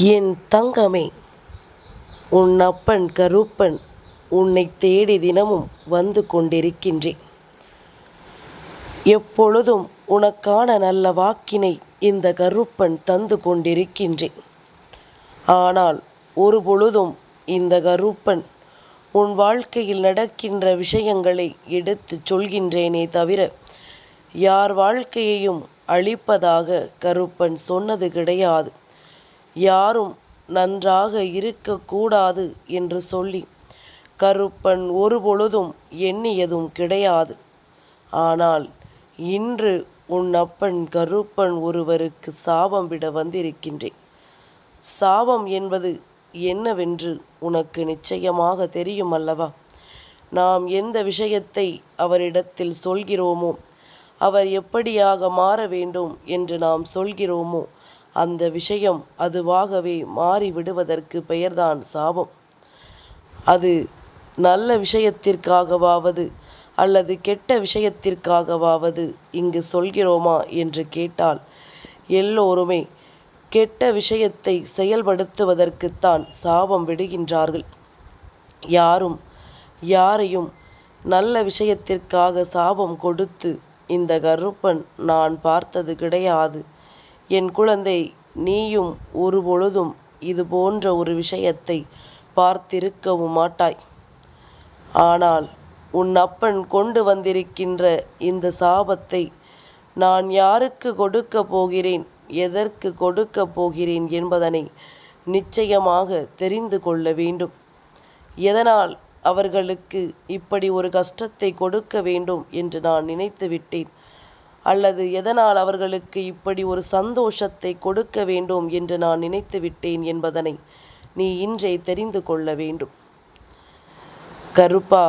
என் தங்கமே, உன் அப்பன் கருப்பன் உன்னைத் தேடி தினமும் வந்து கொண்டிருக்கின்றேன். எப்பொழுதும் உனக்கான நல்ல வாக்கினை இந்த கருப்பன் தந்து கொண்டிருக்கின்றேன். ஆனால் ஒருபொழுதும் இந்த கருப்பன் உன் வாழ்க்கையில் நடக்கின்ற விஷயங்களை எடுத்துச் சொல்கின்றேனே தவிர யார் வாழ்க்கையையும் அழிப்பதாக கருப்பன் சொன்னது கிடையாது. யாரும் நன்றாக இருக்கக்கூடாது என்று சொல்லி கருப்பன் ஒருபொழுதும் எண்ணியதும் கிடையாது. ஆனால் இன்று உன் அப்பன் கருப்பன் ஒருவருக்கு சாபம் விட வந்திருக்கின்றேன். சாபம் என்பது என்னவென்று உனக்கு நிச்சயமாக தெரியும் அல்லவா? நாம் எந்த விஷயத்தை அவரிடத்தில் சொல்கிறோமோ, அவர் எப்படியாக மாற வேண்டும் என்று நாம் சொல்கிறோமோ, அந்த விஷயம் அதுவாகவே மாறிவிடுவதற்கு பெயர்தான் சாபம். அது நல்ல விஷயத்திற்காகவாவது அல்லது கெட்ட விஷயத்திற்காகவாவது இங்கு சொல்கிறோமா என்று கேட்டால் எல்லோருமே கெட்ட விஷயத்தை செயல்படுத்துவதற்குத்தான் சாபம் விடுகின்றார்கள். யாரும் யாரையும் நல்ல விஷயத்திற்காக சாபம் கொடுத்து இந்த கருப்பன் நான் பார்த்தது கிடையாது. என் குழந்தை, நீயும் ஒருபொழுதும் இது போன்ற ஒரு விஷயத்தை பார்த்திருக்கவும் மாட்டாய். ஆனால் உன் அப்பன் கொண்டு வந்திருக்கின்ற இந்த சாபத்தை நான் யாருக்கு கொடுக்க போகிறேன், எதற்கு கொடுக்க போகிறேன் என்பதனை நிச்சயமாக தெரிந்து கொள்ள வேண்டும். எதனால் அவர்களுக்கு இப்படி ஒரு கஷ்டத்தை கொடுக்க வேண்டும் என்று நான் நினைத்து விட்டேன், அல்லது எதனால் அவர்களுக்கு இப்படி ஒரு சந்தோஷத்தை கொடுக்க வேண்டும் என்று நான் நினைத்து விட்டேன் என்பதனை நீ இன்றே தெரிந்து கொள்ள வேண்டும். கருப்பா,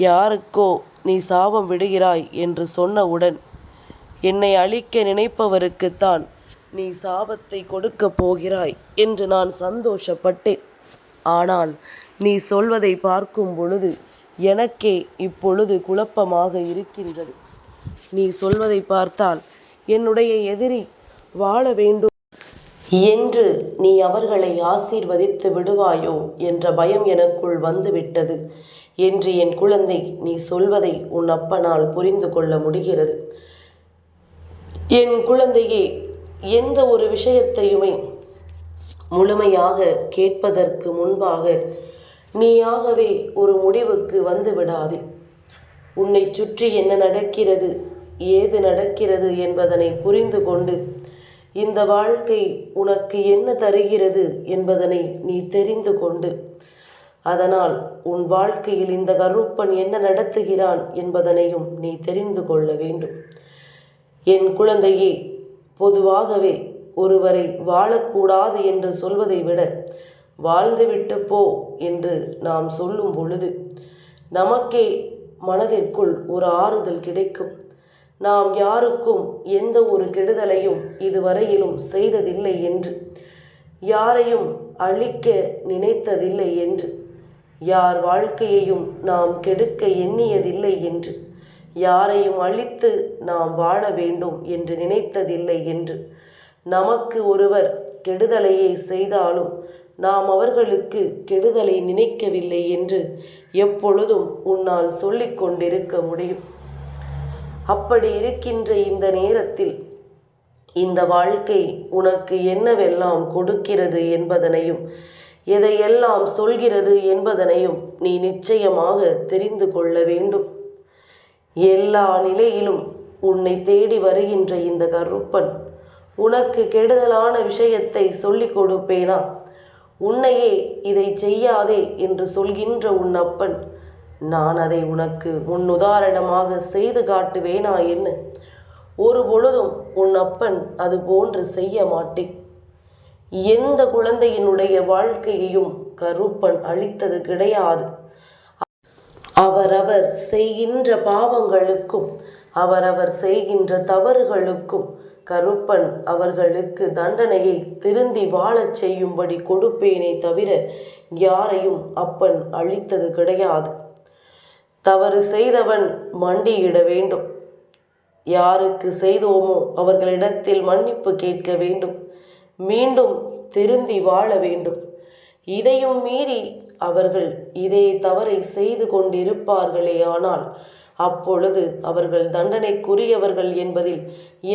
யாருக்கோ நீ சாபம் விடுகிறாய் என்று சொன்னவுடன் என்னை அழிக்க நினைப்பவருக்குத்தான் நீ சாபத்தை கொடுக்க போகிறாய் என்று நான் சந்தோஷப்பட்டேன். ஆனால் நீ சொல்வதை பார்க்கும் பொழுது எனக்கே இப்பொழுது குழப்பமாக இருக்கின்றது. நீ சொல்வதை பார்த்தால் என்னுடைய எதிரி வாழ வேண்டும் என்று நீ அவர்களை ஆசீர்வதித்து விடுவாயோ என்ற பயம் எனக்குள் வந்துவிட்டது என்று என் குழந்தை, நீ சொல்வதை உன் அப்பனால் புரிந்து கொள்ள முடிகிறது. என் குழந்தையே, எந்த ஒரு விஷயத்தையுமே முழுமையாக கேட்பதற்கு முன்பாக நீயாகவே ஒரு முடிவுக்கு வந்து விடாதே. உன்னை சுற்றி என்ன நடக்கிறது, ஏது நடக்கிறது என்பதனை புரிந்து கொண்டு இந்த வாழ்க்கை உனக்கு என்ன தருகிறது என்பதனை நீ தெரிந்து கொண்டு அதனால் உன் வாழ்க்கையில் இந்த கருப்பன் என்ன நடத்துகிறான் என்பதனையும் நீ தெரிந்து கொள்ள வேண்டும். என் குழந்தையே, பொதுவாகவே ஒருவரை வாழக்கூடாது என்று சொல்வதை விட வாழ்ந்துவிட்டு போ என்று நாம் சொல்லும் பொழுது நமக்கே மனதிற்குள் ஒரு ஆறுதல் கிடைக்கும். நாம் யாருக்கும் எந்த ஒரு கெடுதலையும் இதுவரையிலும் செய்ததில்லை என்று, யாரையும் அழிக்க நினைத்ததில்லை என்று, யார் வாழ்க்கையையும் நாம் கெடுக்க எண்ணியதில்லை என்று, யாரையும் அழித்து நாம் வாழ வேண்டும் என்று நினைத்ததில்லை என்று, நமக்கு ஒருவர் கெடுதலையே செய்தாலும் நாம் அவர்களுக்கு கெடுதலை நினைக்கவில்லை என்று எப்பொழுதும் உன்னால் சொல்லிக் கொண்டிருக்க முடியும். அப்படி இருக்கின்ற இந்த நேரத்தில் இந்த வாழ்க்கை உனக்கு என்னவெல்லாம் கொடுக்கிறது என்பதனையும் எதையெல்லாம் சொல்கிறது என்பதனையும் நீ நிச்சயமாக தெரிந்து கொள்ள வேண்டும். எல்லா நிலையிலும் உன்னை தேடி வருகின்ற இந்த கருப்பன் உனக்கு கெடுதலான விஷயத்தை சொல்லிக் கொடுப்பேனா? உன்னையே இதை செய்யாதே என்று சொல்கின்ற உன் அப்பன் நான் அதை உனக்கு முன்னுதாரணமாக செய்து காட்டுவேனா என்ன? ஒரு பொழுதும் உன் அப்பன் அது போன்று செய்ய மாட்டேன். எந்த குழந்தையினுடைய வாழ்க்கையையும் கருப்பன் அழித்தது கிடையாது. அவரவர் செய்கின்ற பாவங்களுக்கும் அவரவர் செய்கின்ற தவறுகளுக்கும் கருப்பன் அவர்களுக்கு தண்டனையை திருந்தி வாழச் செய்யும்படி கொடுப்பேனே தவிர யாரையும் அப்பன் அழித்தது கிடையாது. தவறு செய்தவன் மண்டியிட வேண்டும். யாருக்கு செய்தோமோ அவர்களிடத்தில் மன்னிப்பு கேட்க வேண்டும். மீண்டும் திருந்தி வாழ வேண்டும். இதையும் மீறி அவர்கள் இதே தவறை செய்து கொண்டிருப்பார்களேயானால் அப்பொழுது அவர்கள் தண்டனைக்குரியவர்கள் என்பதில்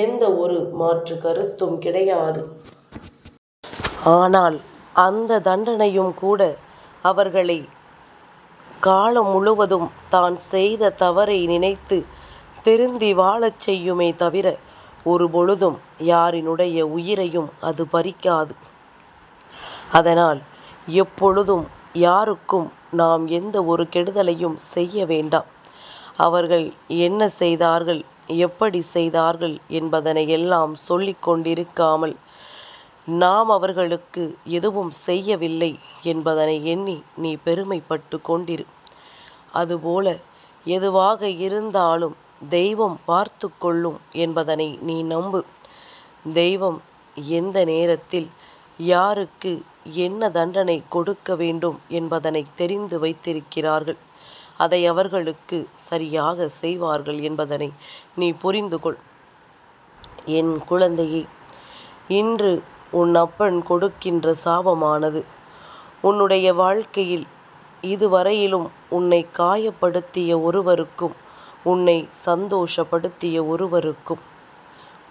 எந்த ஒரு மாற்று கருத்தும் கிடையாது. ஆனால் அந்த தண்டனையும் கூட அவர்களை காலம் முழுவதும் தான் செய்த தவறை நினைத்து திருந்தி வாழச் செய்யுமே தவிர ஒருபொழுதும் யாரினுடைய உயிரையும் அது பறிக்காது. அதனால் எப்பொழுதும் யாருக்கும் நாம் எந்த ஒரு கெடுதலையும் செய்ய வேண்டாம். அவர்கள் என்ன செய்தார்கள், எப்படி செய்தார்கள் என்பதனை எல்லாம் சொல்லிக் கொண்டிருக்காமல் நாம் அவர்களுக்கு எதுவும் செய்யவில்லை என்பதனை எண்ணி நீ பெருமைப்பட்டு கொண்டிரு. அதுபோல எதுவாக இருந்தாலும் தெய்வம் பார்த்து கொள்ளும் என்பதனை நீ நம்பு. தெய்வம் எந்த நேரத்தில் யாருக்கு என்ன தண்டனை கொடுக்க வேண்டும் என்பதனை தெரிந்து வைத்திருக்கிறார்கள். அதை அவர்களுக்கு சரியாக செய்வார்கள் என்பதனை நீ புரிந்து கொள். என் குழந்தையே, இன்று உன் அப்பன் கொடுக்கின்ற சாபமானது உன்னுடைய வாழ்க்கையில் இதுவரையிலும் உன்னை காயப்படுத்திய ஒருவருக்கும் உன்னை சந்தோஷப்படுத்திய ஒருவருக்கும்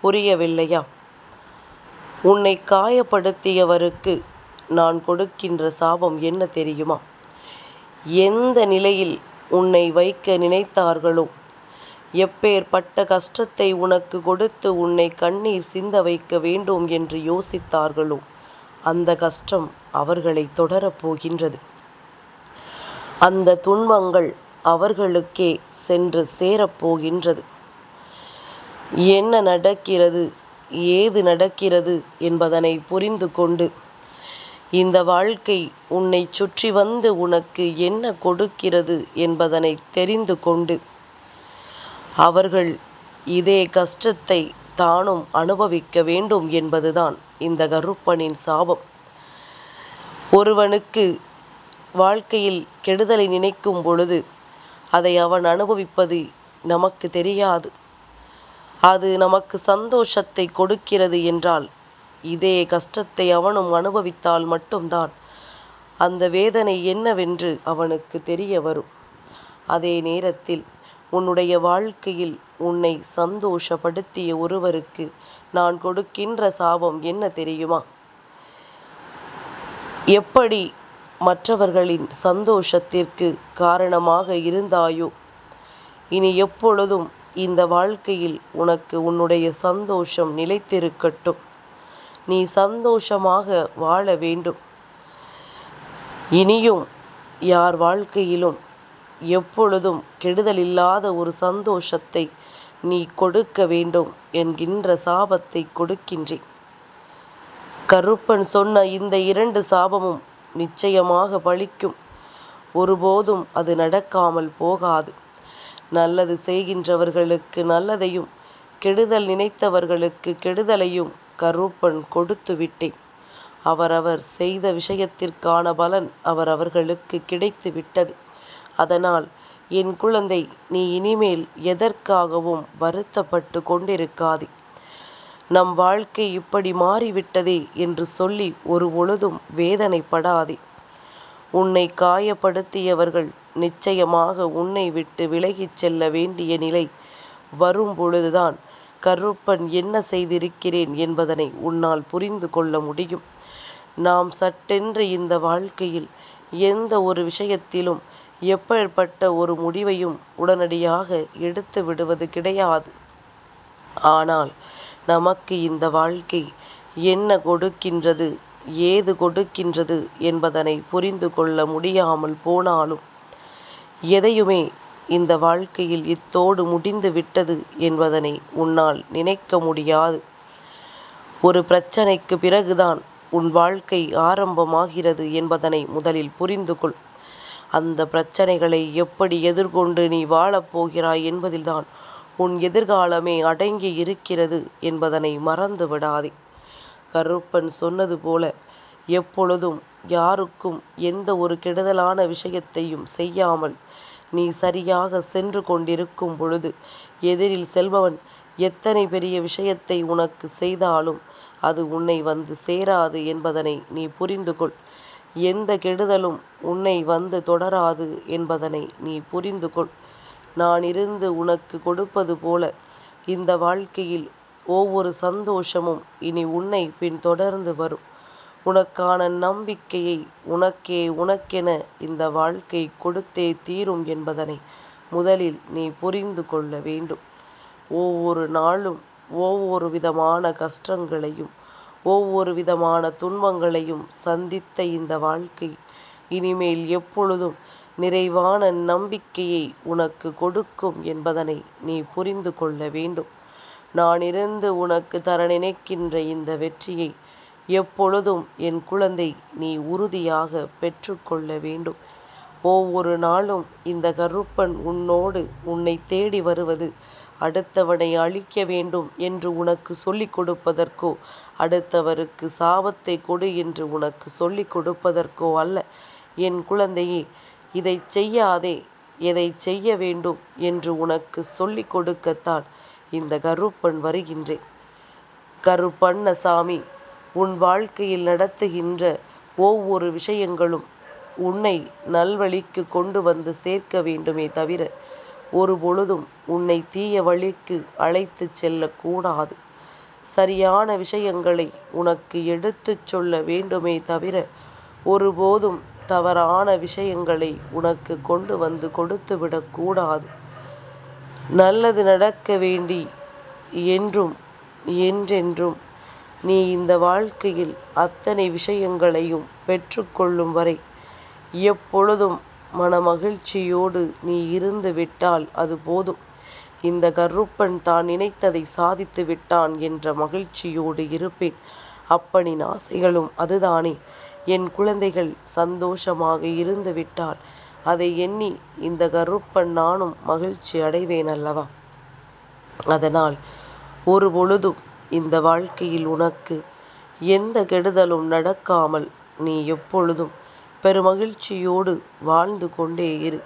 புரியவில்லையா? உன்னை காயப்படுத்தியவருக்கு நான் கொடுக்கின்ற சாபம் என்ன தெரியுமா? எந்த நிலையில் உன்னை வைக்க நினைத்தார்களோ, எப்பேற்பட்ட கஷ்டத்தை உனக்கு கொடுத்து உன்னை கண்ணீர் சிந்த வைக்க வேண்டும் என்று யோசித்தார்களோ அந்த கஷ்டம் அவர்களை தொடரப்போகின்றது. அந்த துன்பங்கள் அவர்களுக்கே சென்று சேரப்போகின்றது. என்ன நடக்கிறது, ஏது நடக்கிறது என்பதனை புரிந்து கொண்டு இந்த வாழ்க்கை உன்னை சுற்றி வந்து உனக்கு என்ன கொடுக்கிறது என்பதனை தெரிந்து கொண்டு அவர்கள் இதே கஷ்டத்தை தானும் அனுபவிக்க வேண்டும் என்பதுதான் இந்த கருப்பனின் சாபம். ஒருவனுக்கு வாழ்க்கையில் கெடுதலை நினைக்கும் பொழுது அதை அவன் அனுபவிப்பது நமக்கு தெரியாது. அது நமக்கு சந்தோஷத்தை கொடுக்கிறது என்றால் இதே கஷ்டத்தை அவனும் அனுபவித்தால் மட்டும்தான் அந்த வேதனை என்னவென்று அவனுக்கு தெரிய வரும். அதே நேரத்தில் உன்னுடைய வாழ்க்கையில் உன்னை சந்தோஷப்படுத்திய ஒருவருக்கு நான் கொடுக்கின்ற சாபம் என்ன தெரியுமா? எப்படி மற்றவர்களின் சந்தோஷத்திற்கு காரணமாக இருந்தாயோ, இனி எப்பொழுதும் இந்த வாழ்க்கையில் உனக்கு உன்னுடைய சந்தோஷம் நிலைத்திருக்கட்டும். நீ சந்தோஷமாக வாழ வேண்டும். இனியும் யார் வாழ்க்கையிலும் எப்பொழுதும் கெடுதல் இல்லாத ஒரு சந்தோஷத்தை நீ கொடுக்க வேண்டும் என்கின்ற சாபத்தை கொடுக்கின்றேன். கருப்பன் சொன்ன இந்த 2 சாபமும் நிச்சயமாக பலிக்கும். ஒருபோதும் அது நடக்காமல் போகாது. நல்லது செய்கின்றவர்களுக்கு நல்லதையும் கெடுதல் நினைத்தவர்களுக்கு கெடுதலையும் கருப்பன் கொடுத்து விட்டேன். அவரவர் செய்த விஷயத்திற்கான பலன் அவரவர்களுக்கு கிடைத்து விட்டது. அதனால் என் குழந்தை, நீ இனிமேல் எதற்காகவும் வருத்தப்பட்டு கொண்டிருக்காதே. நம் வாழ்க்கை இப்படி மாறிவிட்டதே என்று சொல்லி ஒரு பொழுதும் வேதனைப்படாதே. உன்னை காயப்படுத்தியவர்கள் நிச்சயமாக உன்னை விட்டு விலகிச் செல்ல வேண்டிய நிலை வரும் பொழுதுதான் கருப்பன் என்ன செய்திருக்கிறேன் என்பதனை உன்னால் புரிந்து கொள்ள முடியும். நாம் சட்டென்று இந்த வாழ்க்கையில் எந்த ஒரு விஷயத்திலும் எப்பேற்பட்ட ஒரு முடிவையும் உடனடியாக எடுத்து விடுவது கிடையாது. ஆனால் நமக்கு இந்த வாழ்க்கை என்ன கொடுக்கின்றது, ஏது கொடுக்கின்றது என்பதனை புரிந்து கொள்ள முடியாமல் போனாலும் எதையுமே இந்த வாழ்க்கையில் இத்தோடு முடிந்து விட்டது என்பதனை உன்னால் நினைக்க முடியாது. ஒரு பிரச்சனைக்கு பிறகுதான் உன் வாழ்க்கை ஆரம்பமாகிறது என்பதனை முதலில் புரிந்து கொள். அந்த பிரச்சனைகளை எப்படி எதிர்கொண்டு நீ வாழப்போகிறாய் என்பதில்தான் உன் எதிர்காலமே அடங்கி இருக்கிறது என்பதனை மறந்து விடாதே. கருப்பன் சொன்னது போல எப்பொழுதும் யாருக்கும் எந்த ஒரு கெடுதலான விஷயத்தையும் செய்யாமல் நீ சரியாக சென்று கொண்டிருக்கும் பொழுது எதிரில் செல்பவன் எத்தனை பெரிய விஷயத்தை உனக்கு செய்தாலும் அது உன்னை வந்து சேராது என்பதனை நீ புரிந்து கொள். எந்த கெடுதலும் உன்னை வந்து தொடராது என்பதனை நீ புரிந்து கொள். நான் இருந்து உனக்கு கொடுப்பது போல இந்த வாழ்க்கையில் ஒவ்வொரு சந்தோஷமும் இனி உன்னை பின்தொடர்ந்து வரும். உனக்கான நம்பிக்கையை உனக்கென இந்த வாழ்க்கை கொடுத்தே தீரும் என்பதனை முதலில் நீ புரிந்து கொள்ள வேண்டும். ஒவ்வொரு நாளும் ஒவ்வொரு விதமான கஷ்டங்களையும் ஒவ்வொரு விதமான துன்பங்களையும் சந்தித்த இந்த வாழ்க்கை இனிமேல் எப்பொழுதும் நிறைவான நம்பிக்கையை உனக்கு கொடுக்கும் என்பதனை நீ புரிந்து கொள்ள வேண்டும். நான் இருந்து உனக்கு தர நினைக்கின்ற இந்த வெற்றியை எப்பொழுதும் என் குழந்தை நீ உறுதியாக பெற்றுக்கொள்ள வேண்டும். ஒவ்வொரு நாளும் இந்த கருப்பன் உன்னை தேடி வருவது அடுத்தவனை அழிக்க வேண்டும் என்று உனக்கு சொல்லிக் கொடுப்பதற்கோ அடுத்தவருக்கு சாபத்தை கொடு என்று உனக்கு சொல்லிக் கொடுப்பதற்கோ அல்ல. என் குழந்தையே, இதை செய்யாதே, எதை செய்ய வேண்டும் என்று உனக்கு சொல்லிக் கொடுக்கத்தான் இந்த கருப்பன் வருகின்றேன். கருப்பண்ணசாமி உன் வாழ்க்கையில் நடத்துகின்ற ஒவ்வொரு விஷயங்களும் உன்னை நல்வழிக்கு கொண்டு வந்து சேர்க்க வேண்டுமே தவிர ஒருபொழுதும் உன்னை தீய வழிக்கு அழைத்து செல்லக்கூடாது. சரியான விஷயங்களை உனக்கு எடுத்துச் சொல்ல வேண்டுமே தவிர ஒருபோதும் தவறான விஷயங்களை உனக்கு கொண்டு வந்து கொடுத்து விடக்கூடாது. நல்லது நடக்க வேண்டி என்றென்றும் நீ இந்த வாழ்க்கையில் அத்தனை விஷயங்களையும் பெற்றுக்கொள்ளும் வரை எப்பொழுதும் மனமகிழ்ச்சியோடு நீ இருந்து விட்டால் அது போதும். இந்த கருப்பன் தான் நினைத்ததை சாதித்து விட்டான் என்ற மகிழ்ச்சியோடு இருப்பேன். அப்பனின் ஆசைகளும் அதுதானே. என் குழந்தைகள் சந்தோஷமாக இருந்து விட்டால் அதை எண்ணி இந்த கருப்பன் நானும் மகிழ்ச்சி அடைவேன் அல்லவா? அதனால் ஒரு பொழுதும் இந்த வாழ்க்கையில் உனக்கு எந்த கெடுதலும் நடக்காமல் நீ எப்பொழுதும் பெருமகிழ்ச்சியோடு வாழ்ந்து கொண்டே இரு.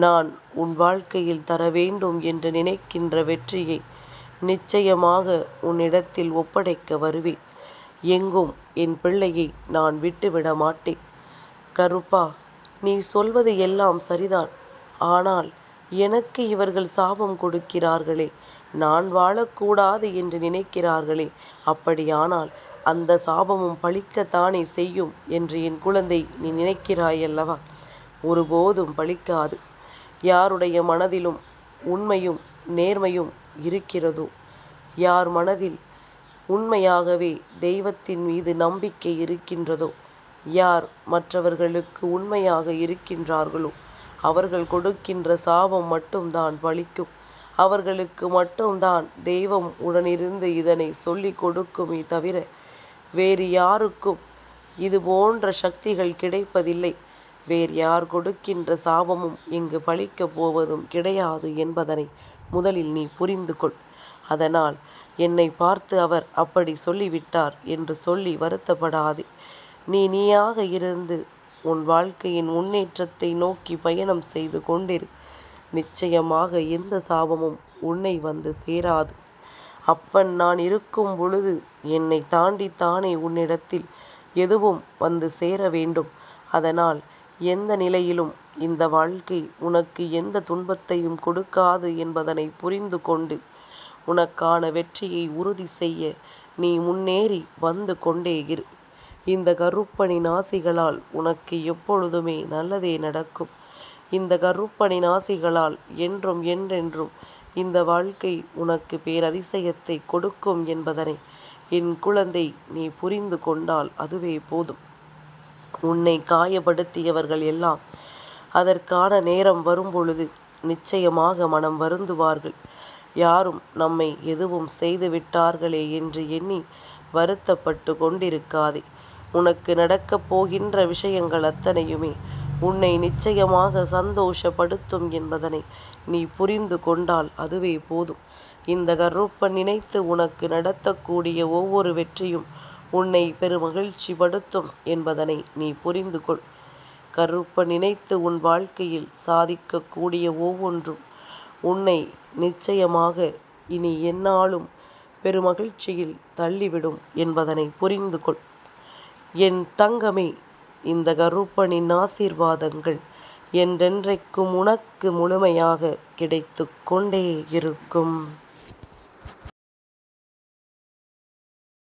நான் உன் வாழ்க்கையில் தர வேண்டும் என்று நினைக்கின்ற வெற்றியை நிச்சயமாக உன்னிடத்தில் ஒப்படைக்க வருவேன். எங்கும் என் பிள்ளையை நான் விட்டுவிட மாட்டேன். கருப்பா, நீ சொல்வது எல்லாம் சரிதான். ஆனால் எனக்கு இவர்கள் சாபம் கொடுக்கிறார்களே, நான் வாழக்கூடாது என்று நினைக்கிறார்களே, அப்படியானால் அந்த சாபமும் பழிக்கத்தானே செய்யும் என்று என் குழந்தை நீ நினைக்கிறாயல்லவா? ஒருபோதும் பழிக்காது. யாருடைய மனதிலும் உண்மையும் நேர்மையும் இருக்கிறதோ, யார் மனதில் உண்மையாகவே தெய்வத்தின் மீது நம்பிக்கை இருக்கின்றதோ, யார் மற்றவர்களுக்கு உண்மையாக இருக்கின்றார்களோ அவர்கள் கொடுக்கின்ற சாபம் மட்டும்தான் பலிக்கும். அவர்களுக்கு மட்டும்தான் தெய்வம் உடனிருந்து இதனை சொல்லிக் கொடுக்குமே தவிர வேறு யாருக்கும் இது போன்ற சக்திகள் கிடைப்பதில்லை. வேறு யார் கொடுக்கின்ற சாபமும் இங்கு பலிக்கப் போவதும் கிடையாது என்பதனை முதலில் நீ புரிந்து கொள். அதனால் என்னை பார்த்து அவர் அப்படி சொல்லிவிட்டார் என்று சொல்லி வருத்தப்படாதே. நீயாக இருந்து உன் வாழ்க்கையின் முன்னேற்றத்தை நோக்கி பயணம் செய்து கொண்டிரு. நிச்சயமாக எந்த சாபமும் உன்னை வந்து சேராது. அப்பன் நான் இருக்கும் பொழுது என்னை தாண்டித்தானே உன்னிடத்தில் எதுவும் வந்து சேர வேண்டும். அதனால் எந்த நிலையிலும் இந்த வாழ்க்கை உனக்கு எந்த துன்பத்தையும் கொடுக்காது என்பதனை புரிந்து கொண்டு உனக்கான வெற்றியை உறுதி செய்ய நீ முன்னேறி வந்து கொண்டே இரு. இந்த கருப்பனின் ஆசிகளால் உனக்கு எப்பொழுதுமே நல்லதே நடக்கும். இந்த கருப்பனின் ஆசிகளால் என்றென்றும் இந்த வாழ்க்கை உனக்கு பேரதிசயத்தை கொடுக்கும் என்பதனை என் குழந்தை நீ புரிந்து கொண்டால் அதுவே போதும். உன்னை காயப்படுத்தியவர்கள் எல்லாம் அதற்கான நேரம் வரும்பொழுது நிச்சயமாக மனம் வருந்துவார்கள். யாரும் நம்மை எதுவும் செய்து விட்டார்களே என்று எண்ணி வருத்தப்பட்டு கொண்டிருக்காதே. உனக்கு நடக்கப் போகின்ற விஷயங்கள் அத்தனையுமே உன்னை நிச்சயமாக சந்தோஷப்படுத்தும் என்பதனை நீ புரிந்து கொண்டால் அதுவே போதும். இந்த கருப்பன் நினைத்து உனக்கு நடத்தக்கூடிய ஒவ்வொரு வெற்றியும் உன்னை பெருமகிழ்ச்சி படுத்தும் என்பதனை நீ புரிந்து கொள். கருப்பன் நினைத்து உன் வாழ்க்கையில் சாதிக்கக்கூடிய ஒவ்வொன்றும் உன்னை நிச்சயமாக இனி எந்நாளும் பெருமகிழ்ச்சியில் தள்ளிவிடும் என்பதனை புரிந்து கொள். என் தங்கமே, இந்த கருப்பனின் ஆசீர்வாதங்கள் என்றென்றைக்கும் உனக்கு முழுமையாக கிடைத்து கொண்டே இருக்கும்.